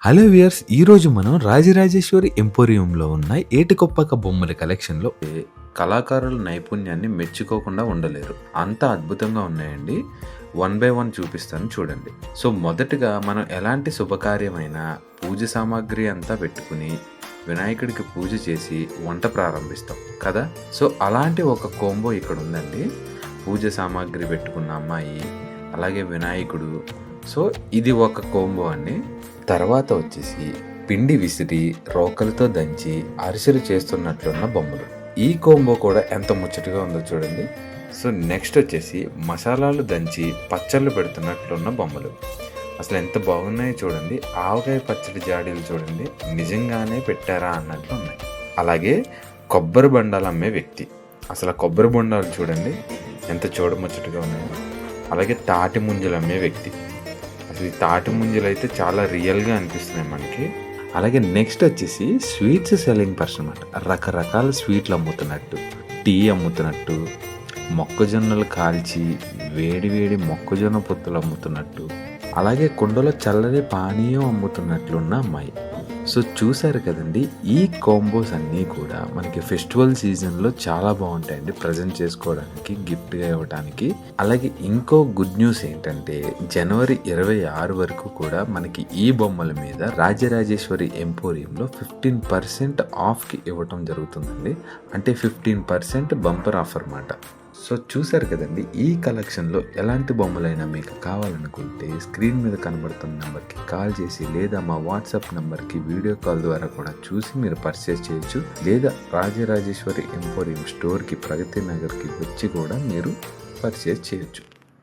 Hello viewers, ఈరోజు మనం రాజరాజేశ్వరి ఎంపోరియంలో ఉన్న ఏటికొప్పక బొమ్మల కలెక్షన్లో కళాకారుల నైపుణ్యాన్ని మెచ్చుకోకుండా ఉండలేరు. అంత అద్భుతంగా ఉన్నాయండి. 1 by 1 చూపిస్తాను చూడండి. సో మొదటగా మనం ఎలాంటి శుభకార్యమైన పూజ సామాగ్రి అంతా పెట్టుకుని వినాయకుడికి పూజ చేసి వంట ప్రారంభిస్తాం కదా. సో అలాంటి ఒక కోంబో ఇక్కడ ఉందండి. పూజ సామాగ్రి పెట్టుకున్న అమ్మాయి, అలాగే వినాయకుడు. సో ఇది ఒక కోంబో అండి. తర్వాత వచ్చేసి పిండి విసిరి రోకలతో దంచి అరిసెలు చేస్తున్నట్లున్న బొమ్మలు. ఈ కోంబో కూడా ఎంత ముచ్చటగా ఉందో చూడండి. సో నెక్స్ట్ వచ్చేసి మసాలాలు దంచి పచ్చళ్ళు పెడుతున్నట్లున్న బొమ్మలు. అసలు ఎంత బాగున్నాయో చూడండి. ఆవకాయ పచ్చడి జాడీలు చూడండి, నిజంగానే పెట్టారా అన్నట్లు ఉన్నాయి. అలాగే కొబ్బరి బొండాలు అమ్మే వ్యక్తి. అసలు కొబ్బరి బొండాలు చూడండి ఎంత చూడముచ్చటగా ఉన్నాయో. అలాగే తాటి ముంజలు అమ్మే వ్యక్తి. అసలు ఈ తాటి ముంజలు అయితే చాలా రియల్గా అనిపిస్తున్నాయి మనకి. అలాగే నెక్స్ట్ వచ్చేసి స్వీట్స్ సెల్లింగ్ పర్సన్ అనమాట. రకరకాల స్వీట్లు అమ్ముతున్నట్టు, టీ అమ్ముతున్నట్టు, మొక్కజొన్నలు కాల్చి వేడి వేడి మొక్కజొన్న పొత్తులు అమ్ముతున్నట్టు, అలాగే కుండలో చల్లని పానీయం అమ్ముతున్నట్లున్న అమ్మాయి. సో చూసారు కదండి, ఈ కాంబోస్ అన్నీ కూడా మనకి ఫెస్టివల్ సీజన్లో చాలా బాగుంటాయండి ప్రజెంట్ చేసుకోవడానికి, గిఫ్ట్గా ఇవ్వడానికి. అలాగే ఇంకో గుడ్ న్యూస్ ఏంటంటే జనవరి 26 వరకు కూడా మనకి ఈ బొమ్మల మీద రాజరాజేశ్వరి ఎంపోరియంలో 15% ఆఫ్కి ఇవ్వటం జరుగుతుందండి. అంటే 15% బంపర్ ఆఫర్ అన్నమాట. సో చూసారు కదండి, ఈ కలెక్షన్లో ఎలాంటి బొమ్మలైనా మీకు కావాలనుకుంటే స్క్రీన్ మీద కనబడుతున్న నెంబర్కి కాల్ చేసి, లేదా మా వాట్సాప్ నెంబర్కి వీడియో కాల్ ద్వారా కూడా చూసి మీరు పర్చేస్ చేయొచ్చు. లేదా రాజరాజేశ్వరి ఎంపోరియం స్టోర్కి, ప్రగతి నగర్కి వచ్చి కూడా మీరు పర్చేస్ చేయొచ్చు.